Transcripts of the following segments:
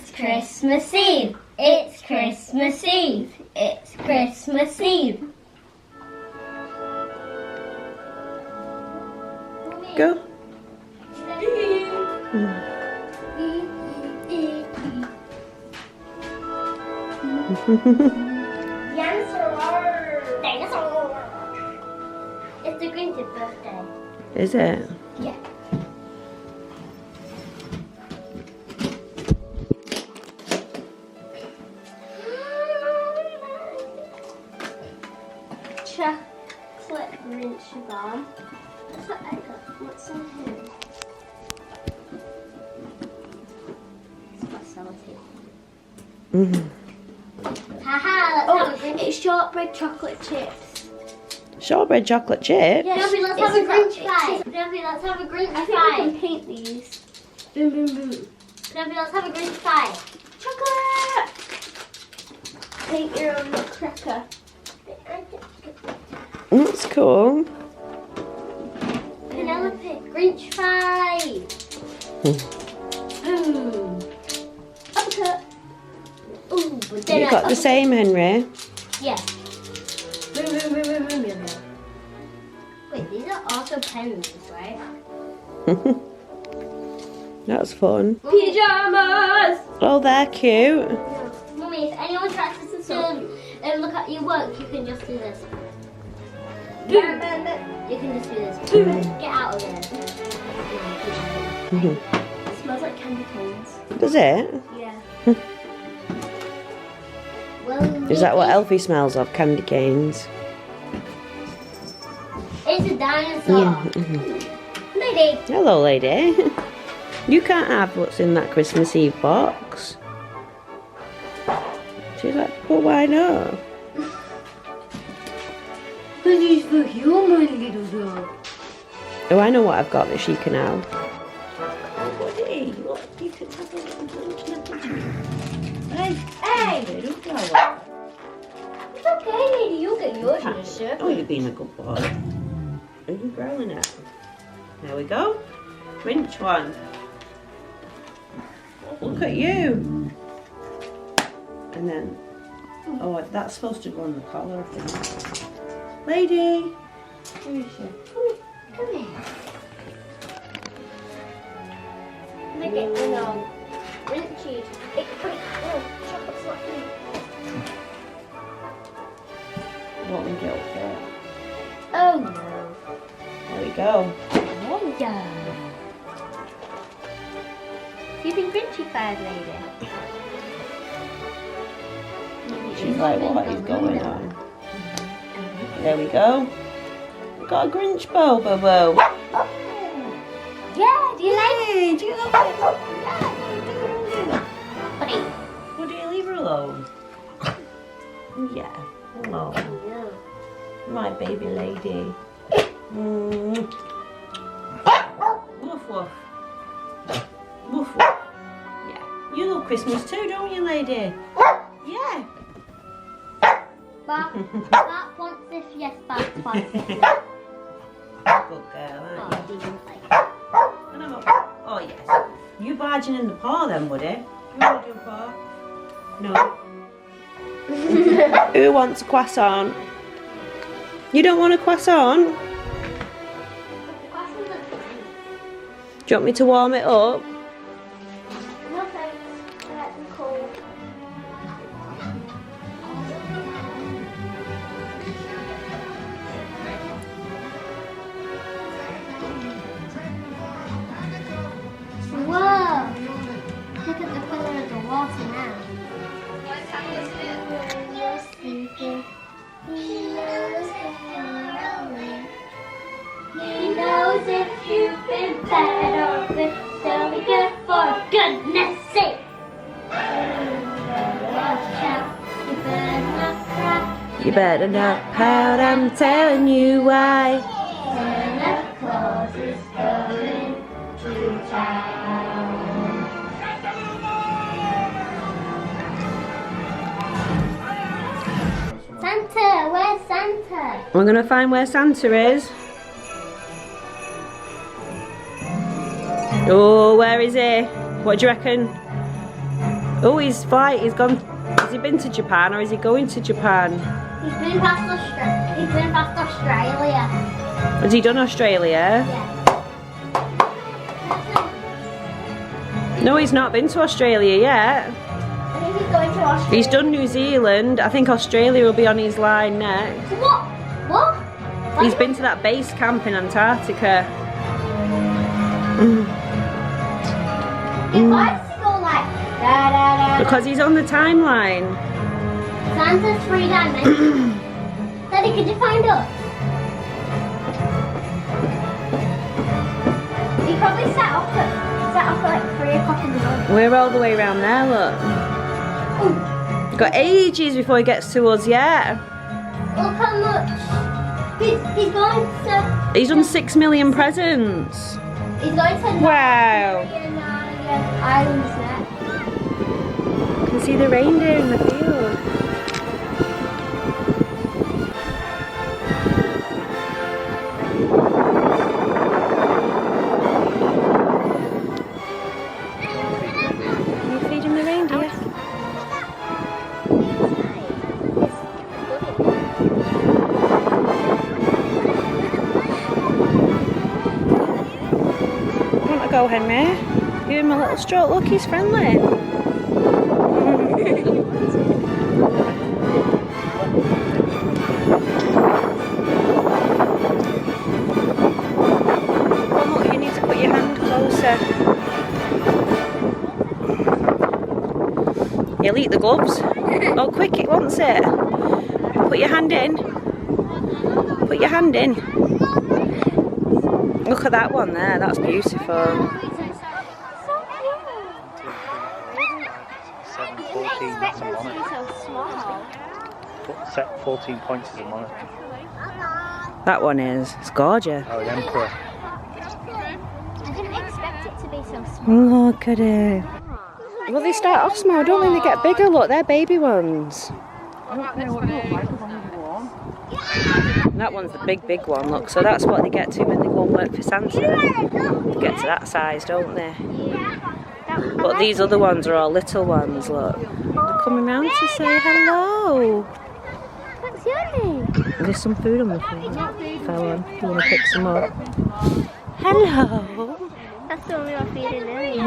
It's Christmas Eve. It's Christmas Eve. It's Christmas Eve. Go. Dinosaur. It's the Grinch's birthday. Is it? Yeah. Chocolate Grinch bar. That's what I got. What's in here? It's got salty. Haha, let's have a It's shortbread chocolate chips. Shortbread chocolate chip? Yeah, Debbie, let's have a Grinch pie. Debbie, let's have a Grinch pie. I think we can paint these. Boom, boom, boom. Debbie, let's have a Grinch pie. Chocolate! Paint your own nutcracker. That's cool. Penelope, Grinch pie. Boom. Uppercut. Ooh, but then You got the same, Henry. Yeah. Boom, boom, boom, boom, boom, boom. Wait, these are also pens, right? That's fun. Pyjamas! Oh, they're cute. Mummy, if anyone tries to sit and look at your work, you can just do this. You can just do this. Get out of there. It smells like candy canes. Does it? Yeah. Is that what Elfie smells of? Candy canes? It's a dinosaur. Lady. Hello, lady. You can't have what's in that Christmas Eve box. She's like, well, why not? Because he's for human, little dog. Oh, I know what I've got that she can have. Oh, buddy, look, you can have a little lunch. Hey, don't go away. It's okay, lady. You'll get yours in a circle. Oh, you've been a good boy. Are you growling it? There we go. Grinch one. Look at you. And then, oh, that's supposed to go on the collar, I think. Lady. Where is she? Come here. Look at me now. Grinchy. Chocolate's not here. What we get up there? Oh no. There we go. Wonder. You've been Grinchy-fied, lady. She's like, what is going on? There we go. We've got a Grinch bow, Bobo. Yeah, do you like it? Do you love it? Buddy. Would you leave her alone? Yeah. Hello. My baby lady. Woof woof. Woof woof. Yeah. You love Christmas too, don't you, lady? Yeah. Bark. Bark once if yes, bark twice if no. Good girl, aren't you? Oh, yes. You barging in the paw then, buddy? You want to do a paw? No. Who wants a croissant? You don't want a croissant? Do you want me to warm it up? No thanks. I like them cold. Whoa! Look at the colour of the water now. You're sleeping. He knows if you've been bad or good, so be good for goodness sake. Watch out, you better not cry. You better not pout, I'm telling you why. Santa Claus is coming to town. Santa, where's Santa? We're going to find where Santa is. Oh, where is he? What do you reckon? Oh, he's gone. Has he been to Japan or is he going to Japan? He's been past Australia. Has he done Australia? Yeah. No, he's not been to Australia yet. I think he's going to Australia. He's done New Zealand. I think Australia will be on his line next. What? What? He's been to that base camp in Antarctica. Why does he go like da da da? Because he's on the timeline. Santa's 3 dimensions. Daddy, could you find us? He probably set up at like 3 o'clock in the morning. We're all the way around there, look. Ooh. Got ages before he gets to us, yeah. Look how much. He's going to. He's done 6 million presents. He's going to. Wow. Islands next. You can see the reindeer in the field. Are you feeding the reindeer? Want to go, Henry? Give him a little stroke. Look, he's friendly. Come on, you need to put your hand closer. He'll eat the gloves. Oh, quick, it wants it. Put your hand in. Put your hand in. Look at that one there, that's beautiful. 14, that's a monarch. Set 14 points as a monarch. That one is. It's gorgeous. Oh, the emperor. I didn't expect it to be so small. Look at it. Well, they start off small, don't they? They get bigger. Look, they're baby ones. That one's the big one, look. So that's what they get to when they go and work for Santa. They get to that size, don't they? But these other ones are all little ones, look. They're coming round to say hello. What's your name? There's some food on the floor. Fell on. You want to pick some up? Hello. That's the one we were feeding earlier.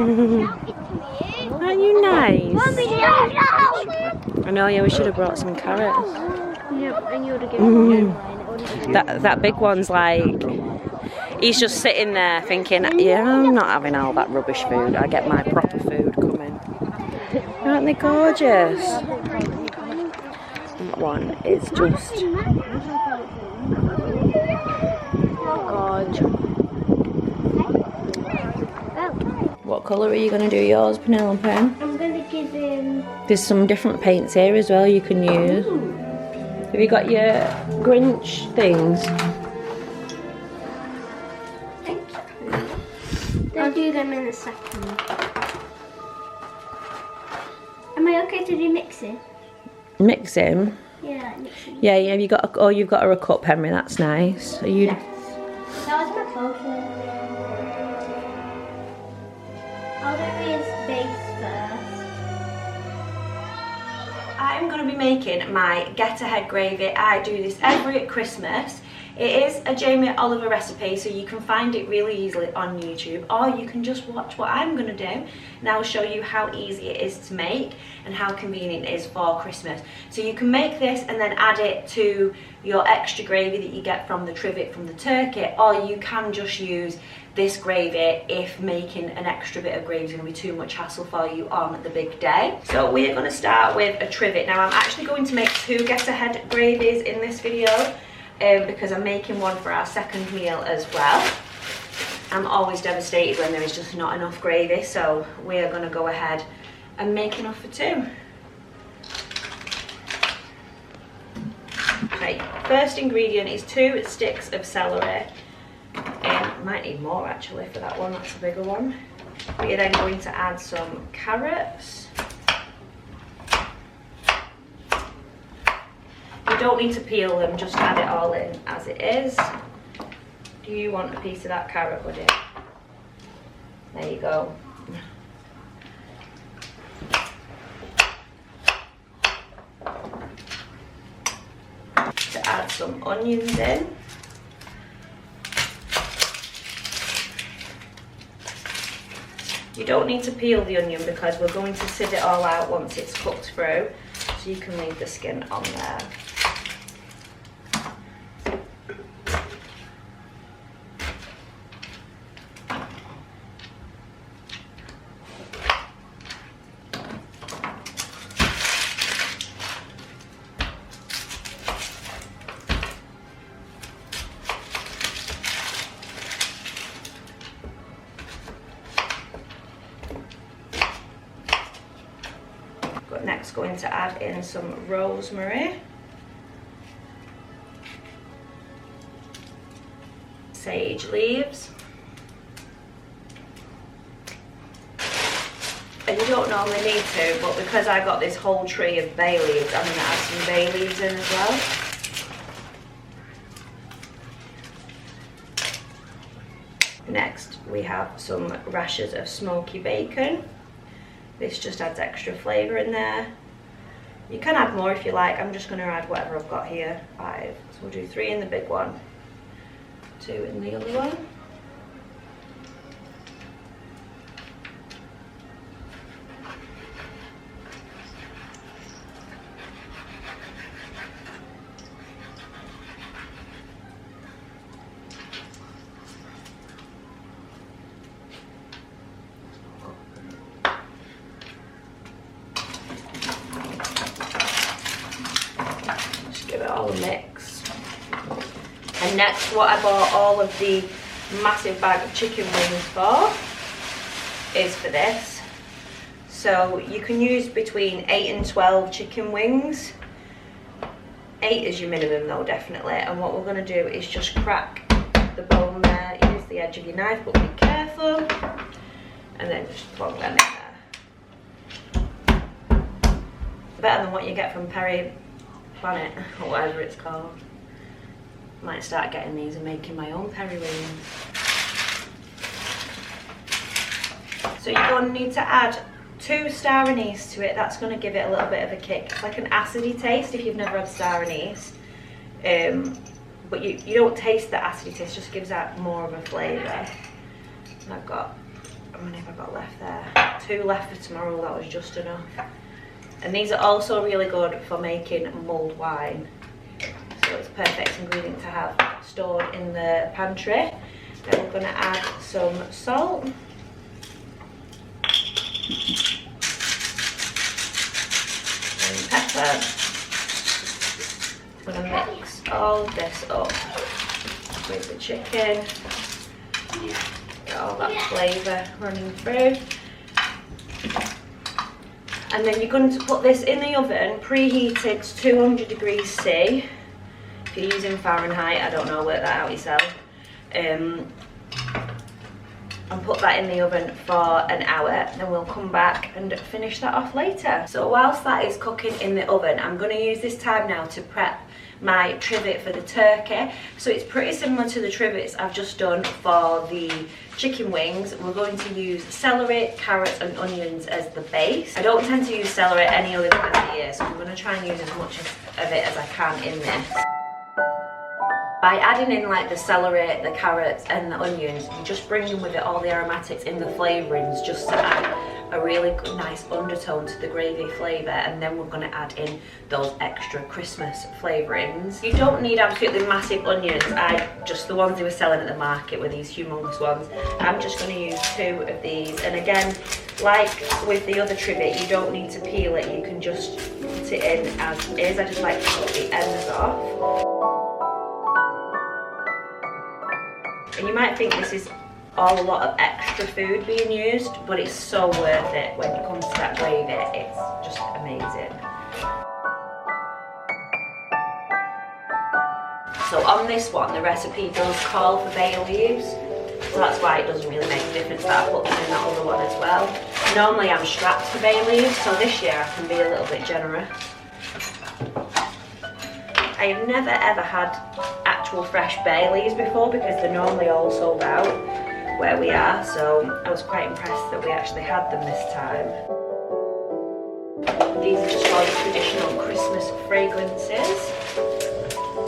Aren't you nice? I know, yeah, we should have brought some carrots. Yep, and you would have given me That big one's like, he's just sitting there thinking, yeah, I'm not having all that rubbish food. I get my proper food coming. Aren't they gorgeous? That one is just... What colour are you going to do yours, Penelope? I'm going to give him... There's some different paints here as well you can use. Have you got your Grinch things? I'll do them in a second. Am I okay to do mixing? Mixing? Yeah, mixing. Yeah, have you got you've got her a cup, Henry, that's nice. Are you... Yes. That was my focus. I'll do his base first. I'm going to be making my get-ahead gravy. I do this every Christmas. It is a Jamie Oliver recipe, so you can find it really easily on YouTube, or you can just watch what I'm going to do, and I'll show you how easy it is to make and how convenient it is for Christmas. So you can make this and then add it to your extra gravy that you get from the trivet from the turkey, or you can just use this gravy if making an extra bit of gravy is going to be too much hassle for you on the big day. So we're going to start with a trivet. Now I'm actually going to make 2 get-ahead gravies in this video, because I'm making one for our second meal as well. I'm always devastated when there is just not enough gravy, so we're going to go ahead and make enough for 2. Okay, first ingredient is 2 sticks of celery. Might need more actually for that one, that's a bigger one. We're then going to add some carrots. You don't need to peel them, just add it all in as it is. Do you want a piece of that carrot, buddy? There you go. some onions in. You don't need to peel the onion because we're going to sieve it all out once it's cooked through, so you can leave the skin on there. Next, going to add in some rosemary, sage leaves, and you don't normally need to, but because I got this whole tree of bay leaves, I'm going to add some bay leaves in as well. Next, we have some rashers of smoky bacon. This just adds extra flavour in there. You can add more if you like. I'm just going to add whatever I've got here. 5. So we'll do 3 in the big one, 2 in the other one. Give it all a mix. And next, what I bought all of the massive bag of chicken wings for is for this. So you can use between 8 and 12 chicken wings. 8 is your minimum though, definitely. And what we're going to do is just crack the bone there. Use the edge of your knife, but be careful. And then just plug them in there. Better than what you get from Perry Planet, or whatever it's called. Might start getting these and making my own peri wings. So you're going to need to add 2 star anise to it. That's going to give it a little bit of a kick. It's like an acidy taste if you've never had star anise. But you don't taste the acidy taste, just gives out more of a flavour. And I've got, how many have I got left there? 2 left for tomorrow, that was just enough. And these are also really good for making mulled wine. So it's a perfect ingredient to have stored in the pantry. Then we're going to add some salt. And pepper. I'm going to mix all of this up with the chicken. Get all that flavour running through. And then you're going to put this in the oven, preheated to 200 degrees C. If you're using Fahrenheit, I don't know, work that out yourself. And put that in the oven for an hour. Then we'll come back and finish that off later. So whilst that is cooking in the oven, I'm going to use this time now to prep my trivet for the turkey. So it's pretty similar to the trivets I've just done for the chicken wings. We're going to use celery, carrots and onions as the base. I don't tend to use celery any other time of the year, so I'm going to try and use as much of it as I can in this. By adding in like the celery, the carrots and the onions, you just bring in with it all the aromatics in the flavourings just to add a really nice undertone to the gravy flavour. And then we're going to add in those extra Christmas flavourings. You don't need absolutely massive onions. Just the ones they were selling at the market were these humongous ones. I'm just going to use 2 of these. And again, like with the other trivet, you don't need to peel it. You can just put it in as is. I just like to cut the ends off. And you might think this is all a lot of extra food being used, but it's so worth it when it comes to that gravy. It's just amazing. So on this one, the recipe does call for bay leaves, so that's why it doesn't really make a difference that I put them in that other one as well. Normally I'm strapped for bay leaves, so this year I can be a little bit generous. I have never ever had actual fresh bay leaves before because they're normally all sold out where we are, so I was quite impressed that we actually had them this time. These are just all the traditional Christmas fragrances.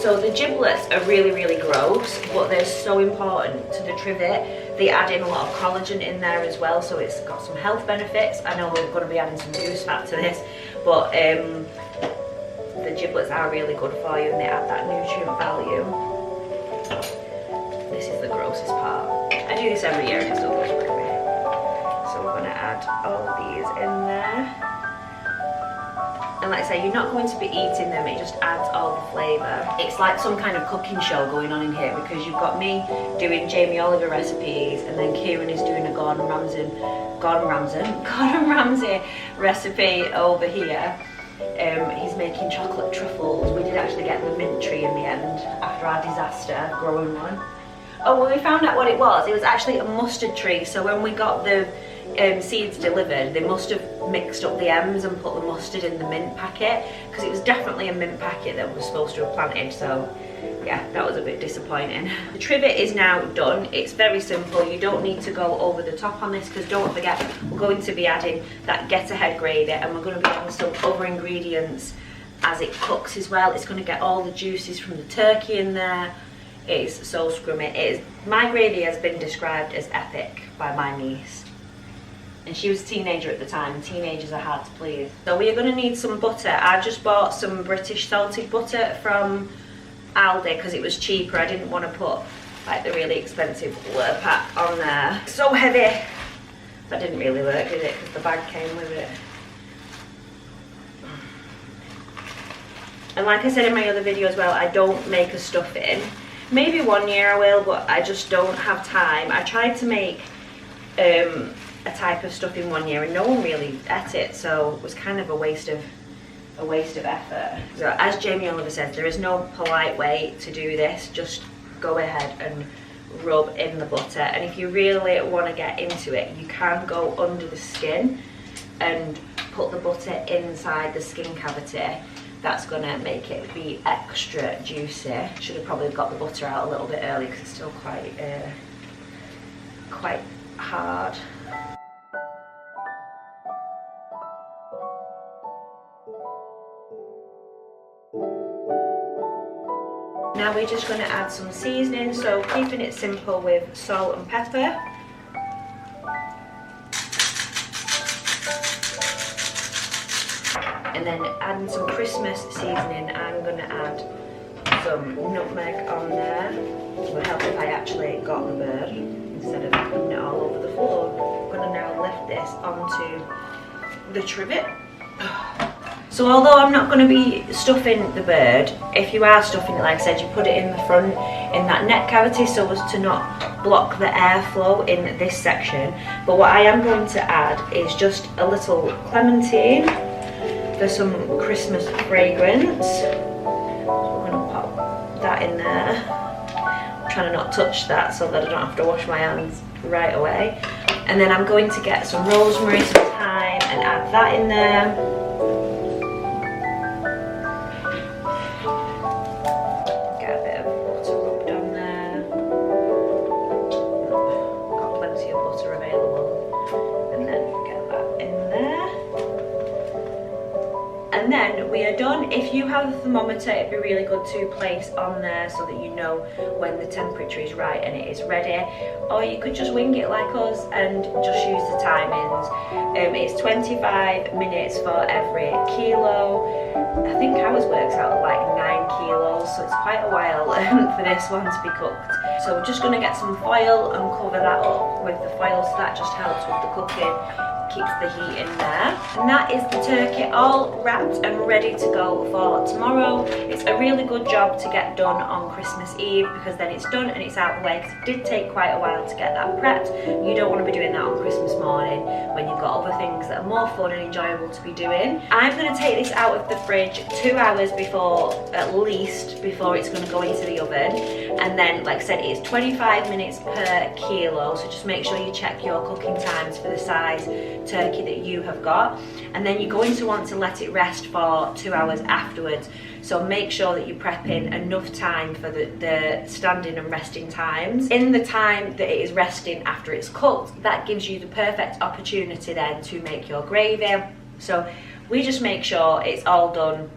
So the giblets are really, really gross, but they're so important to the trivet. They add in a lot of collagen in there as well, so it's got some health benefits. I know we're going to be adding some goose fat to this, but the giblets are really good for you and they add that nutrient value. This is the grossest part. I do this every year and it still goes with me. So we're going to add all these in there. And like I say, you're not going to be eating them, it just adds all the flavour. It's like some kind of cooking show going on in here because you've got me doing Jamie Oliver recipes and then Kieran is doing a Gordon Ramsay recipe over here. He's making chocolate truffles. We did actually get the mint tree in the end after our disaster growing one. Oh, well, we found out what it was. It was actually a mustard tree. So when we got the seeds delivered, they must have mixed up the M's and put the mustard in the mint packet because it was definitely a mint packet that was supposed to have planted. So yeah, that was a bit disappointing. The trivet is now done. It's very simple. You don't need to go over the top on this because don't forget we're going to be adding that get ahead gravy and we're going to be adding some other ingredients as it cooks as well. It's going to get all the juices from the turkey in there. It's so scrummy. My gravy has been described as epic by my niece. And she was a teenager at the time. Teenagers are hard to please. So we are going to need some butter. I just bought some British salted butter from Aldi because it was cheaper. I didn't want to put like the really expensive Lurpak on there. So heavy. That didn't really work, did it? Because the bag came with it. And like I said in my other video as well, I don't make a stuffing. Maybe one year I will, but I just don't have time. I tried to make a type of stuffing one year and no one really ate it, so it was kind of a waste of effort. So as Jamie Oliver says, there is no polite way to do this. Just go ahead and rub in the butter, and if you really want to get into it, you can go under the skin and put the butter inside the skin cavity. That's going to make it be extra juicy. Should have probably got the butter out a little bit early because it's still quite hard. Now we're just going to add some seasoning, so keeping it simple with salt and pepper. And then adding some Christmas seasoning, I'm going to add some nutmeg on there. It will help if I actually got the bird instead of putting it all over the floor. I'm going to now lift this onto the trivet. So although I'm not going to be stuffing the bird, if you are stuffing it, like I said, you put it in the front in that neck cavity so as to not block the airflow in this section. But what I am going to add is just a little clementine for some Christmas fragrance. So we're going to pop that in there. I'm trying to not touch that so that I don't have to wash my hands right away. And then I'm going to get some rosemary, some thyme, and add that in there. And then we are done. If you have a thermometer, it'd be really good to place on there so that you know when the temperature is right and it is ready. Or you could just wing it like us and just use the timings. It's 25 minutes for every kilo. I think ours works out like 9 kilos, so it's quite a while for this one to be cooked. So we're just going to get some foil and cover that up with the foil, so that just helps with the cooking. Keeps the heat in there. And that is the turkey all wrapped and ready to go for tomorrow. It's a really good job to get done on Christmas Eve because then it's done and it's out of the way, because it did take quite a while to get that prepped. You don't want to be doing that on Christmas morning when you've got other things that are more fun and enjoyable to be doing. I'm going to take this out of the fridge 2 hours before, at least, before it's going to go into the oven. And then, like I said, it is 25 minutes per kilo, so just make sure you check your cooking times for the size turkey that you have got, and then you're going to want to let it rest for 2 hours afterwards. So make sure that you prep in enough time for the standing and resting times. In the time that it is resting after it's cooked, that gives you the perfect opportunity then to make your gravy. So we just make sure it's all done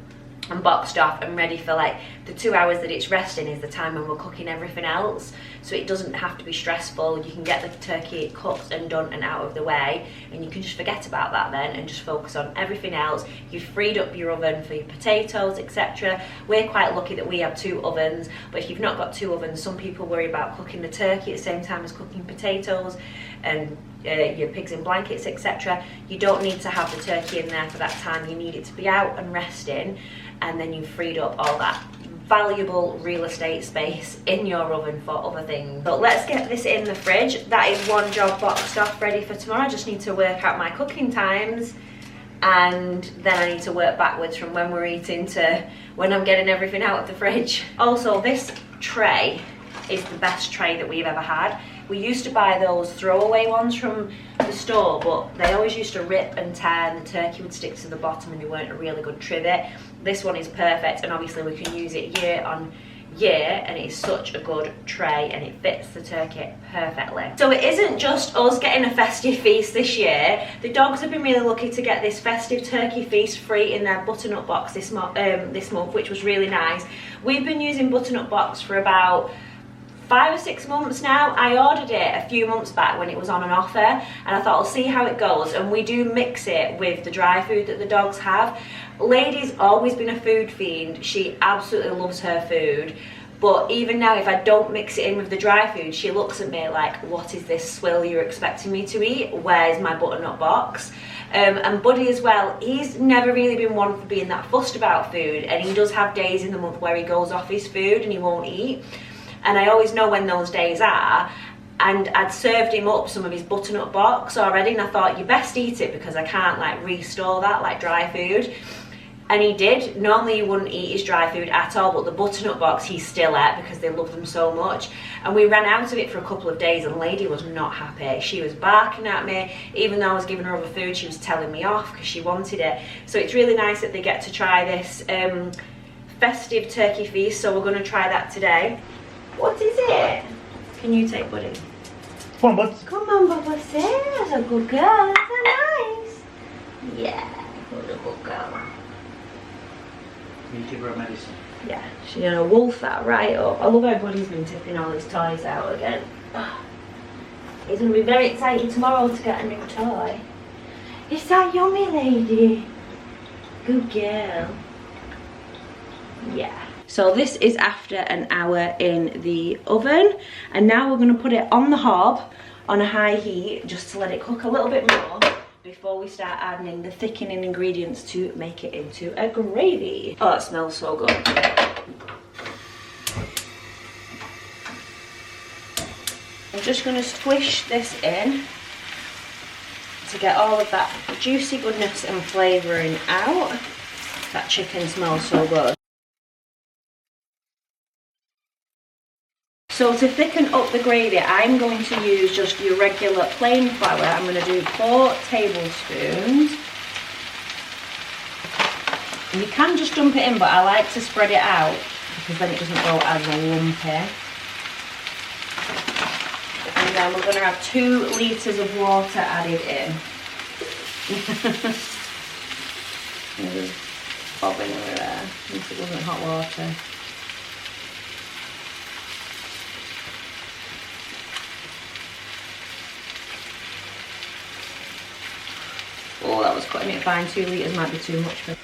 and boxed off and ready for like the 2 hours that it's resting is the time when we're cooking everything else, so it doesn't have to be stressful. You can get the turkey cooked and done and out of the way, and you can just forget about that then and just focus on everything else. You've freed up your oven for your potatoes, etc. We're quite lucky that we have 2 ovens, but if you've not got 2 ovens, some people worry about cooking the turkey at the same time as cooking potatoes and your pigs in blankets, etc. You don't need to have the turkey in there for that time. You need it to be out and resting, and then you've freed up all that valuable real estate space in your oven for other things. But let's get this in the fridge. That is one job boxed off, ready for tomorrow. I just need to work out my cooking times, and then I need to work backwards from when we're eating to when I'm getting everything out of the fridge. Also, this tray is the best tray that we've ever had. We used to buy those throwaway ones from the store, but they always used to rip and tear and the turkey would stick to the bottom and they weren't a really good trivet. This one is perfect, and obviously we can use it year on year, and it's such a good tray and it fits the turkey perfectly. So it isn't just us getting a festive feast this year. The dogs have been really lucky to get this festive turkey feast free in their butternut box this month, which was really nice. We've been using butternut box for about 5 or 6 months now. I ordered it a few months back when it was on an offer, and I thought I'll see how it goes, and we do mix it with the dry food that the dogs have. Lady's always been a food fiend. She absolutely loves her food, but even now if I don't mix it in with the dry food, she looks at me like, what is this swill you're expecting me to eat? Where's my butternut box? And Buddy as well, he's never really been one for being that fussed about food, and he does have days in the month where he goes off his food and he won't eat. And I always know when those days are, and I'd served him up some of his butternut box already, and I thought, you best eat it because I can't like restore that like dry food. And he did. Normally he wouldn't eat his dry food at all, but the butternut box he still ate because they love them so much. And we ran out of it for a couple of days, and Lady was not happy. She was barking at me. Even though I was giving her other food, she was telling me off because she wanted it. So it's really nice that they get to try this festive turkey feast, so we're going to try that today. What is it? Can you take Buddy? Come on, bud. Come on, Bubba, say that's a good girl. That's nice. Yeah, good girl. You give her a medicine. Yeah, she's gonna wolf that right up. I love how Buddy's been tipping all his toys out again. He's gonna be very excited tomorrow to get a new toy. Is that yummy, Lady? Good girl. Yeah. So this is after an hour in the oven, and now we're going to put it on the hob on a high heat just to let it cook a little bit more before we start adding in the thickening ingredients to make it into a gravy. Oh, it smells so good. I'm just going to squish this in to get all of that juicy goodness and flavouring out. That chicken smells so good. So to thicken up the gravy, I'm going to use just your regular plain flour. I'm going to do 4 tablespoons. And you can just dump it in, but I like to spread it out because then it doesn't go as lumpy. And then we're going to have 2 litres of water added in. There's bobbing over there, at least it wasn't hot water. Oh, that was cutting it fine. 2 litres might be too much for me.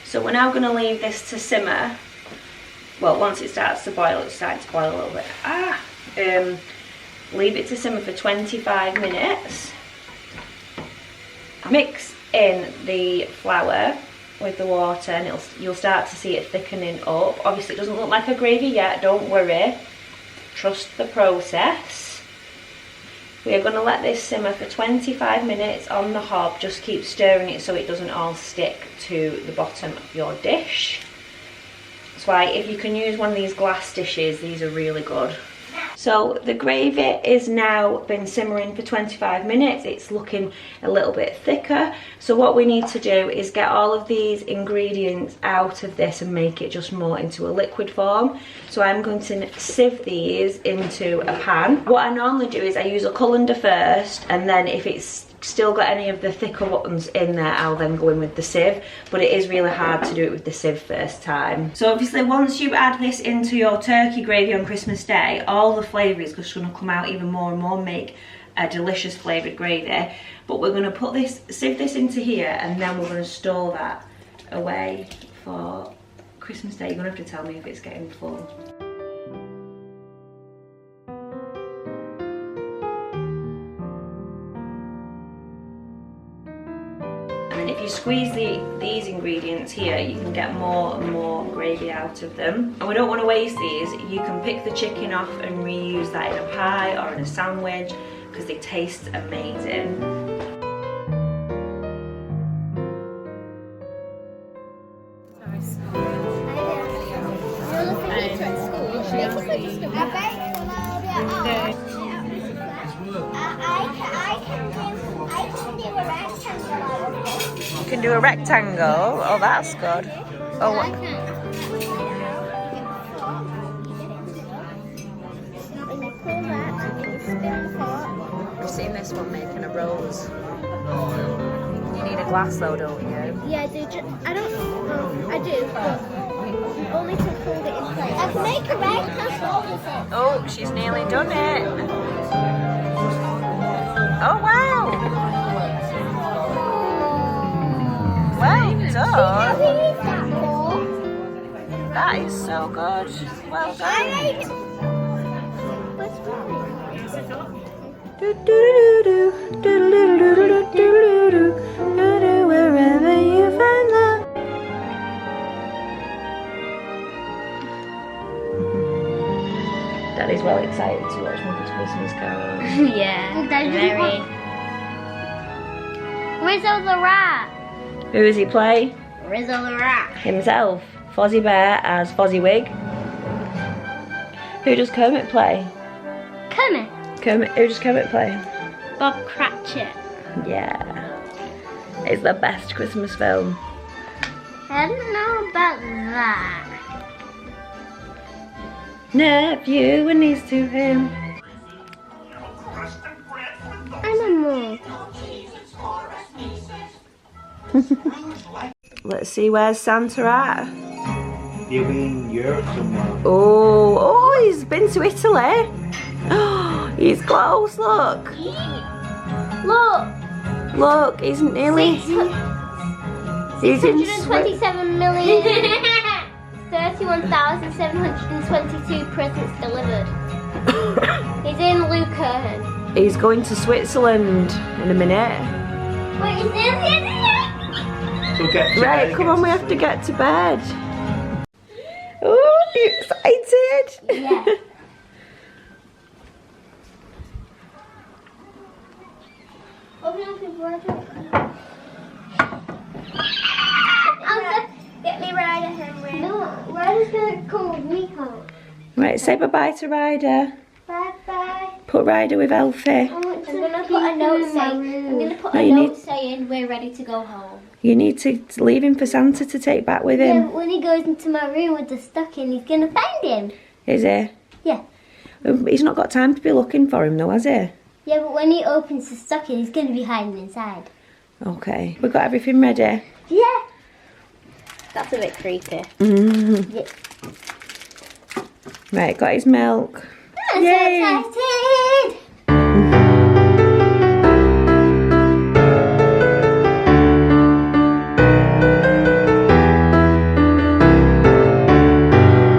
So we're now going to leave this to simmer. Well, once it starts to boil, it's starting to boil a little bit. Leave it to simmer for 25 minutes. Mix in the flour with the water, and you'll start to see it thickening up. Obviously it doesn't look like a gravy yet, don't worry, trust the process. We are going to let this simmer for 25 minutes on the hob. Just keep stirring it so it doesn't all stick to the bottom of your dish. That's why if you can use one of these glass dishes, these are really good. So the gravy is now been simmering for 25 minutes. It's looking a little bit thicker. So what we need to do is get all of these ingredients out of this and make it just more into a liquid form. So I'm going to sieve these into a pan. What I normally do is I use a colander first, and then if it's still got any of the thicker ones in there, I'll then go in with the sieve, but it is really hard to do it with the sieve first time. So obviously once you add this into your turkey gravy on Christmas Day, all the flavour is just going to come out even more and more, make a delicious flavoured gravy. But we're going to put this, sieve this into here, and then we're going to store that away for Christmas Day. You're going to have to tell me if it's getting full. And if you squeeze these ingredients here, you can get more and more gravy out of them. And we don't want to waste these. You can pick the chicken off and reuse that in a pie or in a sandwich because they taste amazing. You can do a rectangle. Oh, that's good. Oh, what? I've seen this one making a rose. You need a glass though, don't you? Yeah, I do. I do, but only to hold it in place. I can make a rectangle. Oh, she's nearly done it. Oh, wow. Well done. That is so good. Well done. Wherever you find love. Daddy's well excited to watch Muppet Christmas Carol. Yeah, very. Rizzo the Rat. Who does he play? Rizzo the Rat. Himself. Fozzie Bear as Fozziewig. Who does Kermit play? Kermit. Who does Kermit play? Bob Cratchit. Yeah. It's the best Christmas film. I don't know about that. Nephew and niece to him. Animal. Let's see, where's Santa at? You'll be in Europe somewhere. Oh, he's been to Italy. Oh, he's close, look. Look, he's nearly... He's in 627,031,722 presents delivered. He's in Lucerne. He's going to Switzerland in a minute. Wait, is this it? So get to Right, bed, come get on, we have to get to bed. Oh, you excited? Yeah. Get me Ryder, Henry. No, Ryder's gonna come with me home. Right, say bye-bye to Ryder. Bye-bye. Put Ryder with Elfie. I'm gonna put a note saying we're ready to go home. You need to leave him for Santa to take back with Yeah, him. when he goes into my room with the stocking, he's gonna find him. Is he? Yeah. He's not got time to be looking for him though, has he? Yeah, but when he opens the stocking, he's gonna be hiding inside. Okay. We've got everything ready. Yeah. That's a bit creepy. Mm. Yeah. Right, got his milk. I'm Yay. so excited.